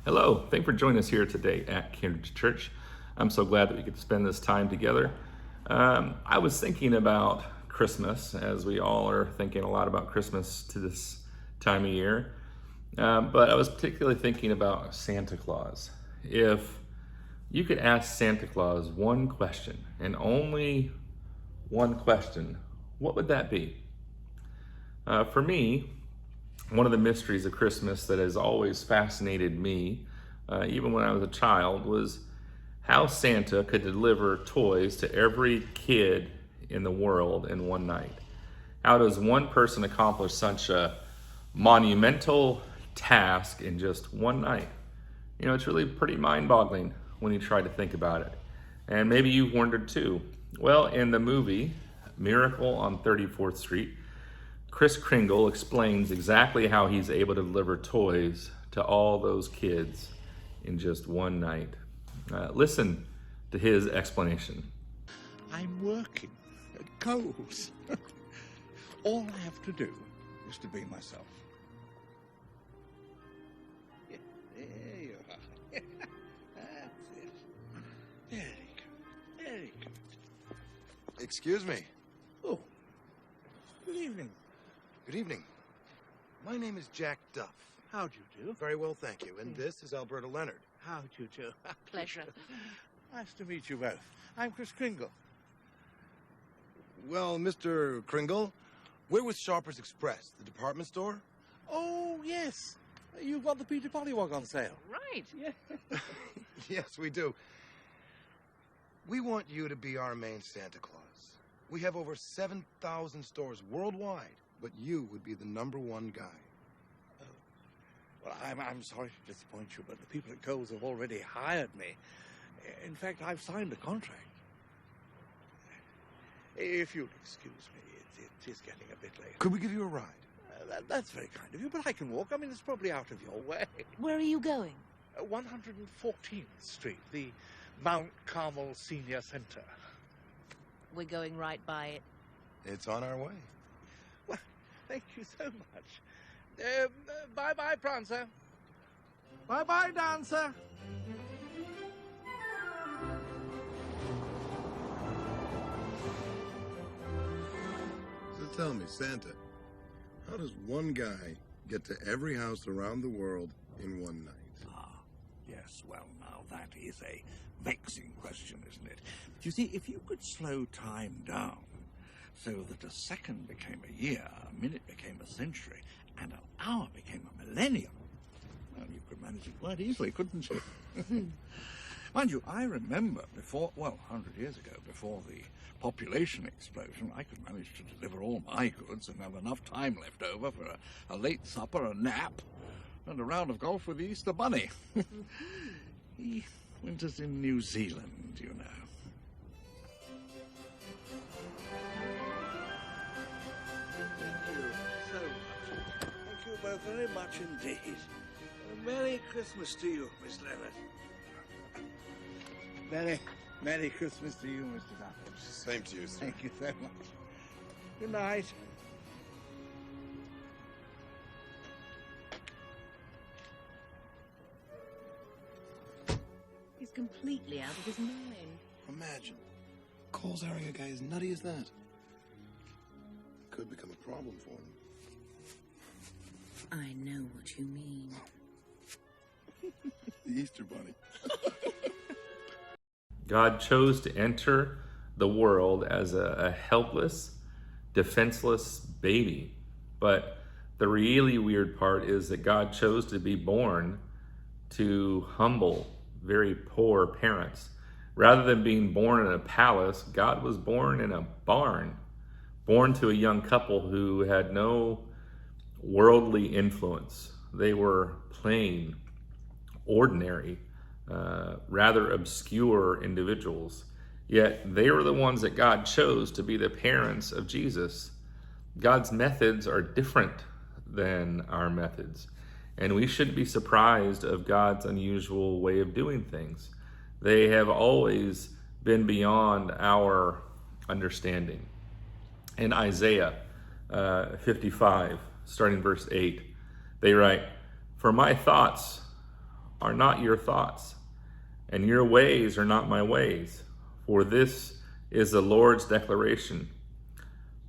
Hello, thanks for joining us here today at Cambridge Church. I'm so glad that we get to spend this time together. I was thinking about Christmas, as we all are thinking a lot about Christmas to this time of year. But I was particularly thinking about Santa Claus. If you could ask Santa Claus one question, and only one question, what would that be? For me, one of the mysteries of Christmas that has always fascinated me, even when I was a child, was how Santa could deliver toys to every kid in the world in one night. How does one person accomplish such a monumental task in just one night? You know, it's really pretty mind-boggling when you try to think about it. And maybe you've wondered too. Well, in the movie Miracle on 34th Street, Kris Kringle explains exactly how he's able to deliver toys to all those kids in just one night. Listen to his explanation. I'm working at Coles. All I have to do is to be myself. Yeah, there you are. That's it. Very good. Very good. Excuse me. Oh, good evening. Good evening. My name is Jack Duff. How do you do? Very well, thank you. And this is Alberta Leonard. How do you do? Pleasure. Nice to meet you both. I'm Kris Kringle. Well, Mr. Kringle, we're with Shoppers Express, the department store. Oh, yes. You've got the Peter Pollywog on sale. Right. Yeah. Yes, we do. We want you to be our main Santa Claus. We have over 7,000 stores worldwide, but you would be the #1 guy. Well, I'm sorry to disappoint you, but the people at Coles have already hired me. In fact, I've signed a contract. If you'll excuse me, it is getting a bit late. Could we give you a ride? That's very kind of you, but I can walk. I mean, it's probably out of your way. Where are you going? 114th Street, the Mount Carmel Senior Center. We're going right by it. It's on our way. Well, thank you so much. Bye-bye, Prancer. Bye-bye, Dancer. So tell me, Santa, how does one guy get to every house around the world in one night? Yes, well, now that is a vexing question, isn't it? But you see, if you could slow time down so that a second became a year, a minute became a century, and an hour became a millennium, well, you could manage it quite easily, couldn't you? Mind you, I remember before, 100 years ago, before the population explosion, I could manage to deliver all my goods and have enough time left over for a late supper, a nap, and a round of golf with the Easter Bunny. He winters in New Zealand, you know. Thank you so much. Thank you both very much indeed. Merry Christmas to you, Miss Leonard. Merry Christmas to you, Mr. Duff. Same to you, sir. Thank you so much. Good night. He's completely out of his mind. Imagine, Cole's hiring a guy as nutty as that. Could become a problem for him. I know what you mean. The Easter Bunny. God chose to enter the world as a helpless, defenseless baby. But the really weird part is that God chose to be born to humble, very poor parents. Rather than being born in a palace, God was born in a barn, born to a young couple who had no worldly influence. They were plain, ordinary, rather obscure individuals. Yet they were the ones that God chose to be the parents of Jesus. God's methods are different than our methods, and we shouldn't be surprised of God's unusual way of doing things. They have always been beyond our understanding. In Isaiah 55, starting verse 8, they write, "For my thoughts are not your thoughts, and your ways are not my ways. For this is the Lord's declaration.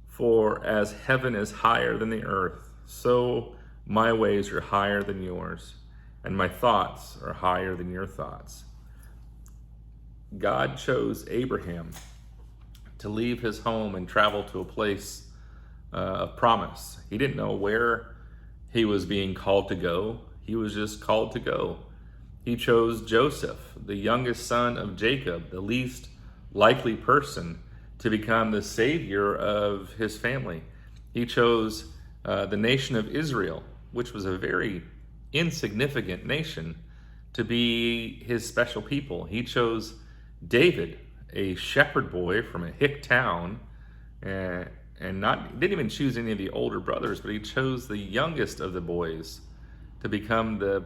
For as heaven is higher than the earth, so my ways are higher than yours, and my thoughts are higher than your thoughts. God chose Abraham to leave his home and travel to a place of promise. He didn't know where he was being called to go. He was just called to go. He chose Joseph, the youngest son of Jacob, the least likely person to become the savior of his family. He chose the nation of Israel, which was a very insignificant nation, to be his special people. He chose David, a shepherd boy from a hick town, and didn't even choose any of the older brothers, but he chose the youngest of the boys to become the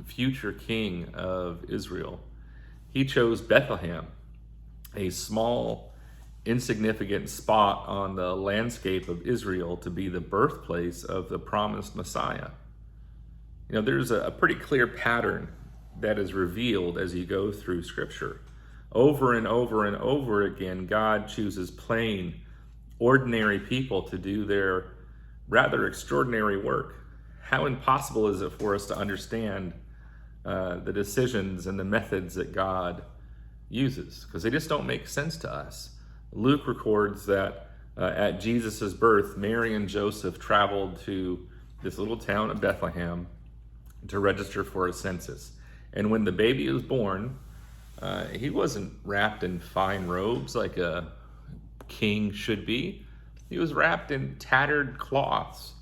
future king of Israel. He chose Bethlehem, a small, insignificant spot on the landscape of Israel, to be the birthplace of the promised Messiah. You know, there's a pretty clear pattern that is revealed as you go through Scripture. Over and over and over again, God chooses plain, ordinary people to do their rather extraordinary work. How impossible is it for us to understand the decisions and the methods that God uses? Because they just don't make sense to us. Luke records that at Jesus' birth, Mary and Joseph traveled to this little town of Bethlehem to register for a census. And when the baby was born, he wasn't wrapped in fine robes like a king should be. He was wrapped in tattered cloths.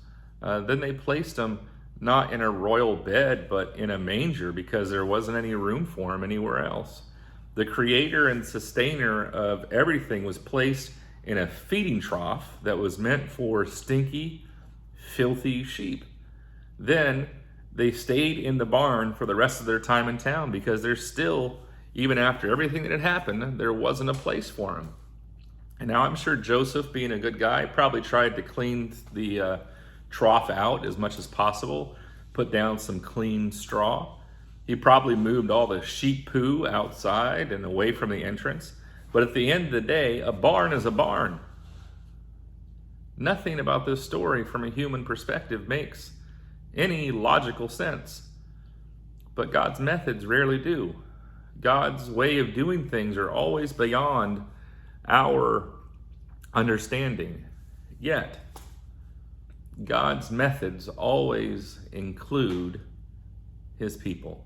Then they placed him not in a royal bed, but in a manger, because there wasn't any room for him anywhere else. The creator and sustainer of everything was placed in a feeding trough that was meant for stinky, filthy sheep. Then they stayed in the barn for the rest of their time in town, because there's still, even after everything that had happened, there wasn't a place for him. And now I'm sure Joseph, being a good guy, probably tried to clean the trough out as much as possible, put down some clean straw. He probably moved all the sheep poo outside and away from the entrance. But at the end of the day, a barn is a barn. Nothing about this story from a human perspective makes any logical sense. But God's methods rarely do. God's way of doing things are always beyond our understanding. Yet, God's methods always include his people.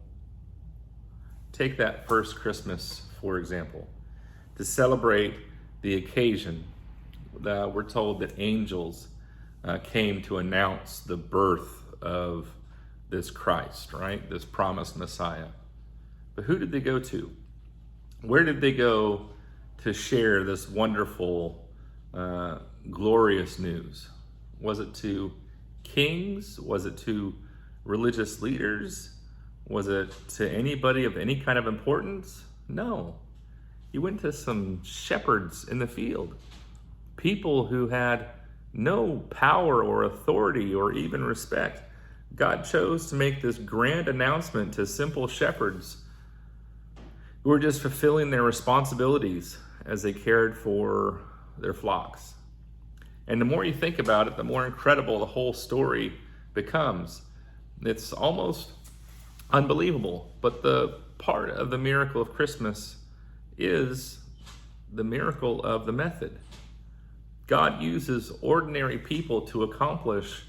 Take that first Christmas, for example. To celebrate the occasion, we're told that angels came to announce the birth of this Christ, right? This promised Messiah. But who did they go to? Where did they go to share this wonderful, glorious news? Was it to kings? Was it to religious leaders? Was it to anybody of any kind of importance? No. He went to some shepherds in the field, people who had no power or authority or even respect. God chose to make this grand announcement to simple shepherds who were just fulfilling their responsibilities as they cared for their flocks. And the more you think about it, the more incredible the whole story becomes. It's almost unbelievable. But the part of the miracle of Christmas is the miracle of the method. God uses ordinary people to accomplish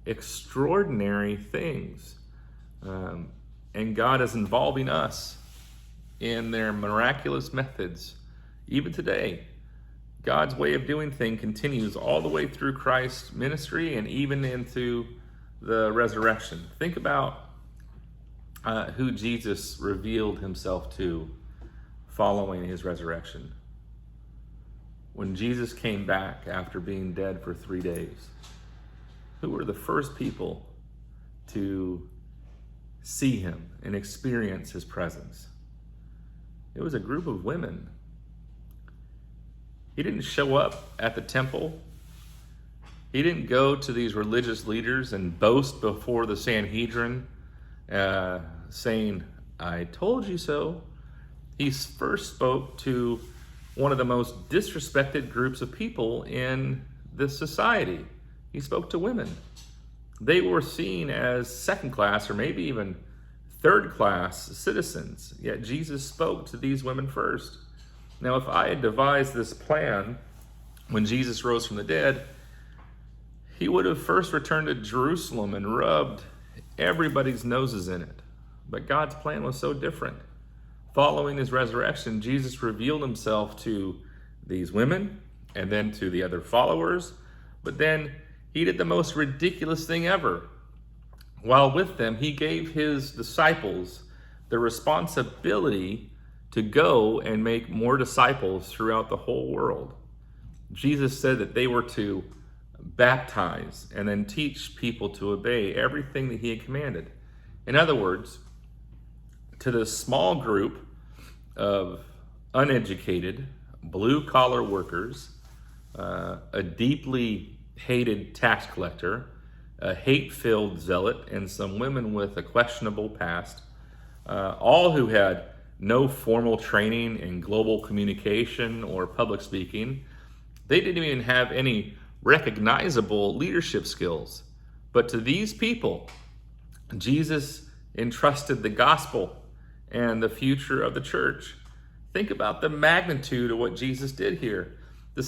extraordinary things. And God is involving us in their miraculous methods. Even today, God's way of doing things continues all the way through Christ's ministry and even into the resurrection. Think about who Jesus revealed himself to following his resurrection. When Jesus came back after being dead for 3 days, who were the first people to see him and experience his presence? It was a group of women. He didn't show up at the temple. He didn't go to these religious leaders and boast before the Sanhedrin, saying, "I told you so." He first spoke to one of the most disrespected groups of people in this society. He spoke to women. They were seen as second class or maybe even third class citizens, yet Jesus spoke to these women first. Now, if I had devised this plan when Jesus rose from the dead, he would have first returned to Jerusalem and rubbed everybody's noses in it. But God's plan was so different. Following his resurrection, Jesus revealed himself to these women and then to the other followers. But then he did the most ridiculous thing ever. While with them, he gave his disciples the responsibility to go and make more disciples throughout the whole world. Jesus said that they were to baptize and then teach people to obey everything that he had commanded. In other words, to the small group of uneducated, blue-collar workers, a deeply hated tax collector, a hate-filled zealot, and some women with a questionable past, all who had no formal training in global communication or public speaking. They didn't even have any recognizable leadership skills. But to these people, Jesus entrusted the gospel and the future of the church. Think about the magnitude of what Jesus did here. The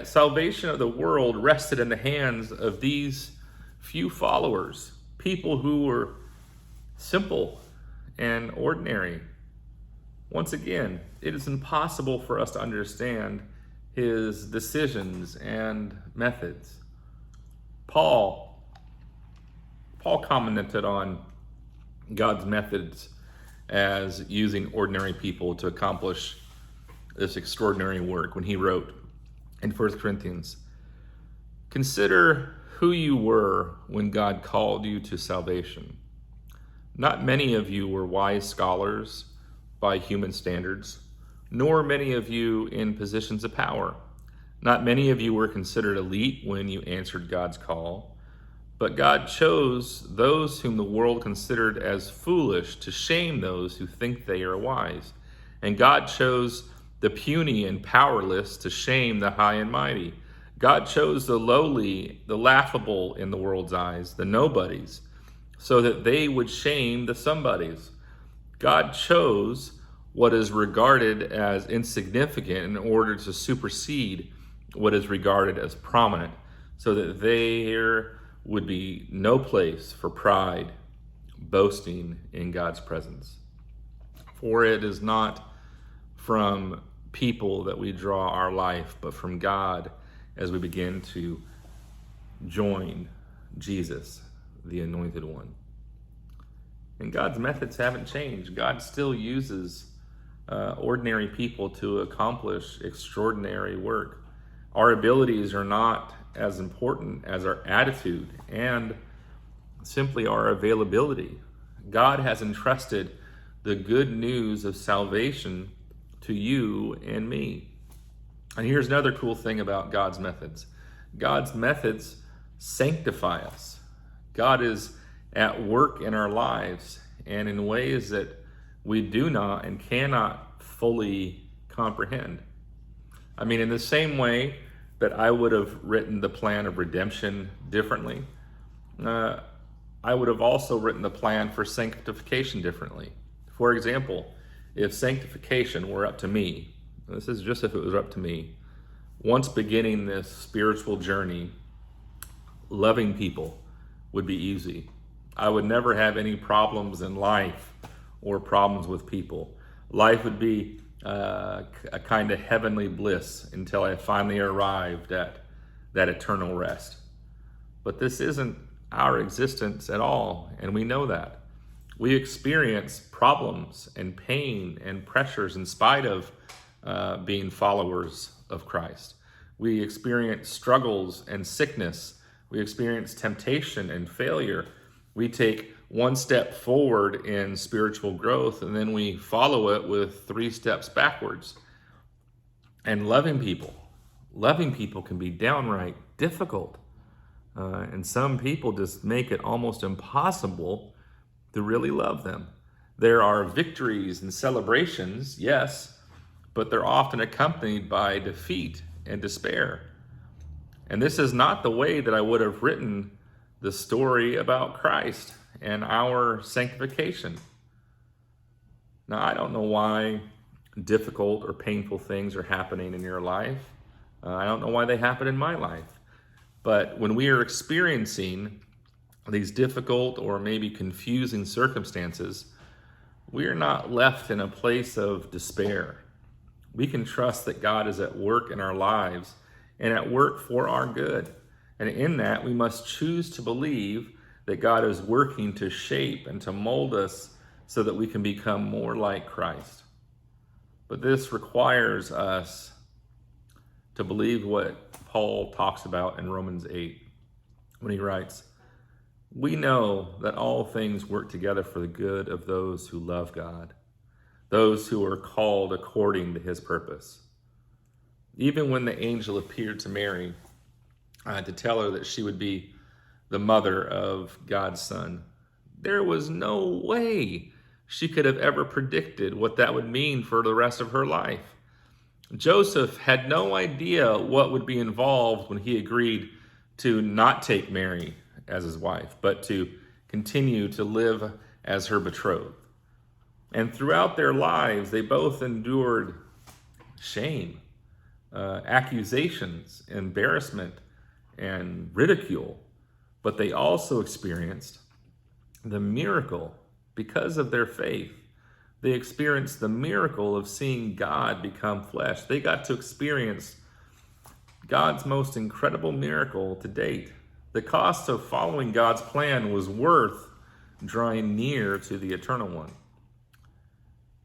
salvation of the world rested in the hands of these few followers, people who were simple and ordinary. Once again, it is impossible for us to understand his decisions and methods. Paul commented on God's methods as using ordinary people to accomplish this extraordinary work when he wrote in 1 Corinthians, "Consider who you were when God called you to salvation. Not many of you were wise scholars by human standards, nor many of you in positions of power. Not many of you were considered elite when you answered God's call. But God chose those whom the world considered as foolish to shame those who think they are wise. And God chose the puny and powerless to shame the high and mighty. God chose the lowly, the laughable in the world's eyes, the nobodies, so that they would shame the somebodies. God chose what is regarded as insignificant in order to supersede what is regarded as prominent, so that there would be no place for pride, boasting in God's presence. For it is not from people that we draw our life, but from God as we begin to join Jesus, the Anointed One. And God's methods haven't changed. God still uses ordinary people to accomplish extraordinary work. Our abilities are not as important as our attitude and simply our availability. God has entrusted the good news of salvation to you and me. And here's another cool thing about God's methods. God's methods sanctify us. God is at work in our lives and in ways that we do not and cannot fully comprehend. I mean, in the same way that I would have written the plan of redemption differently, I would have also written the plan for sanctification differently. For example, if sanctification were up to me, this is just if it was up to me, once beginning this spiritual journey, loving people would be easy. I would never have any problems in life or problems with people. Life would be a kind of heavenly bliss until I finally arrived at that eternal rest. But this isn't our existence at all, and we know that. We experience problems and pain and pressures in spite of being followers of Christ. We experience struggles and sickness. We experience temptation and failure. We take one step forward in spiritual growth, and then we follow it with 3 steps backwards. And loving people can be downright difficult. And some people just make it almost impossible to really love them. There are victories and celebrations, yes, but they're often accompanied by defeat and despair. And this is not the way that I would have written the story about Christ and our sanctification. Now, I don't know why difficult or painful things are happening in your life. I don't know why they happen in my life. But when we are experiencing these difficult or maybe confusing circumstances, we are not left in a place of despair. We can trust that God is at work in our lives and at work for our good. And in that, we must choose to believe that God is working to shape and to mold us so that we can become more like Christ. But this requires us to believe what Paul talks about in Romans 8 when he writes, "We know that all things work together for the good of those who love God, those who are called according to his purpose." Even when the angel appeared to Mary to tell her that she would be the mother of God's son, there was no way she could have ever predicted what that would mean for the rest of her life. Joseph had no idea what would be involved when he agreed to not take Mary as his wife, but to continue to live as her betrothed. And throughout their lives, they both endured shame, accusations, embarrassment, and ridicule. But they also experienced the miracle because of their faith. They experienced the miracle of seeing God become flesh. They got to experience God's most incredible miracle to date. The cost of following God's plan was worth drawing near to the Eternal One.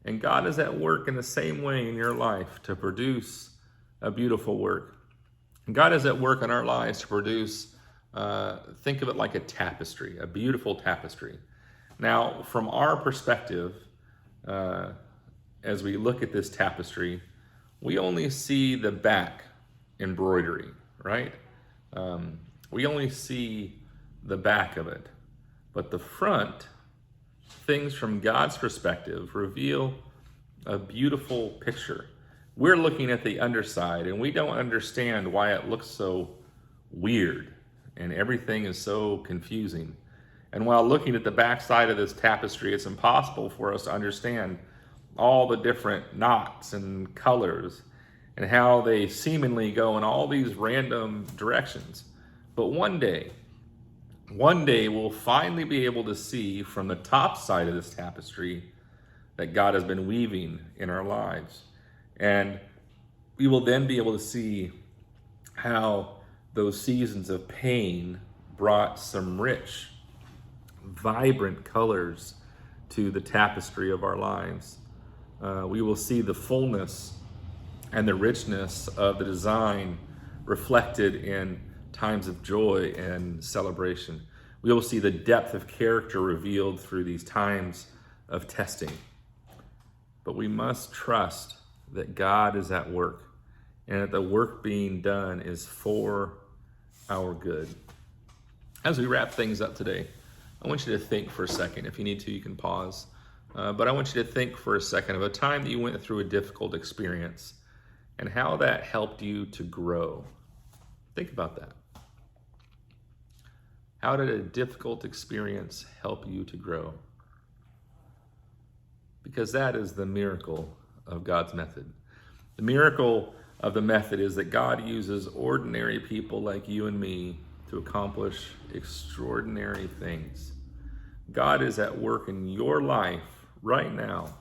And God is at work in the same way in your life to produce a beautiful work. God is at work in our lives to produce, think of it like a tapestry, a beautiful tapestry. Now, from our perspective, as we look at this tapestry, we only see the back embroidery, right? We only see the back of it. But the front, things from God's perspective, reveal a beautiful picture. We're looking at the underside, and we don't understand why it looks so weird, and everything is so confusing. And while looking at the backside of this tapestry, it's impossible for us to understand all the different knots and colors and how they seemingly go in all these random directions. But one day we'll finally be able to see from the top side of this tapestry that God has been weaving in our lives. And we will then be able to see how those seasons of pain brought some rich, vibrant colors to the tapestry of our lives. We will see the fullness and the richness of the design reflected in times of joy and celebration. We will see the depth of character revealed through these times of testing. But we must trust that God is at work and that the work being done is for our good. As we wrap things up today, I want you to think for a second. If you need to, you can pause. But I want you to think for a second of a time that you went through a difficult experience and how that helped you to grow. Think about that. How did a difficult experience help you to grow? Because that is the miracle of God's method. The miracle of the method is that God uses ordinary people like you and me to accomplish extraordinary things. God is at work in your life right now.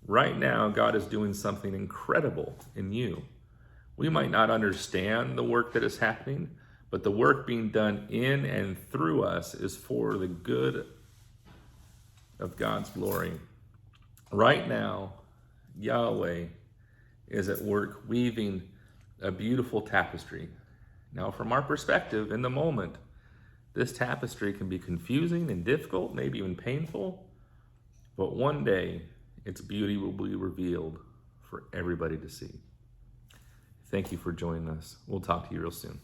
Right now, God is doing something incredible in you. We might not understand the work that is happening, but the work being done in and through us is for the good of God's glory. Right now, Yahweh is at work weaving a beautiful tapestry. Now, from our perspective, in the moment, this tapestry can be confusing and difficult, maybe even painful, but one day its beauty will be revealed for everybody to see. Thank you for joining us. We'll talk to you real soon.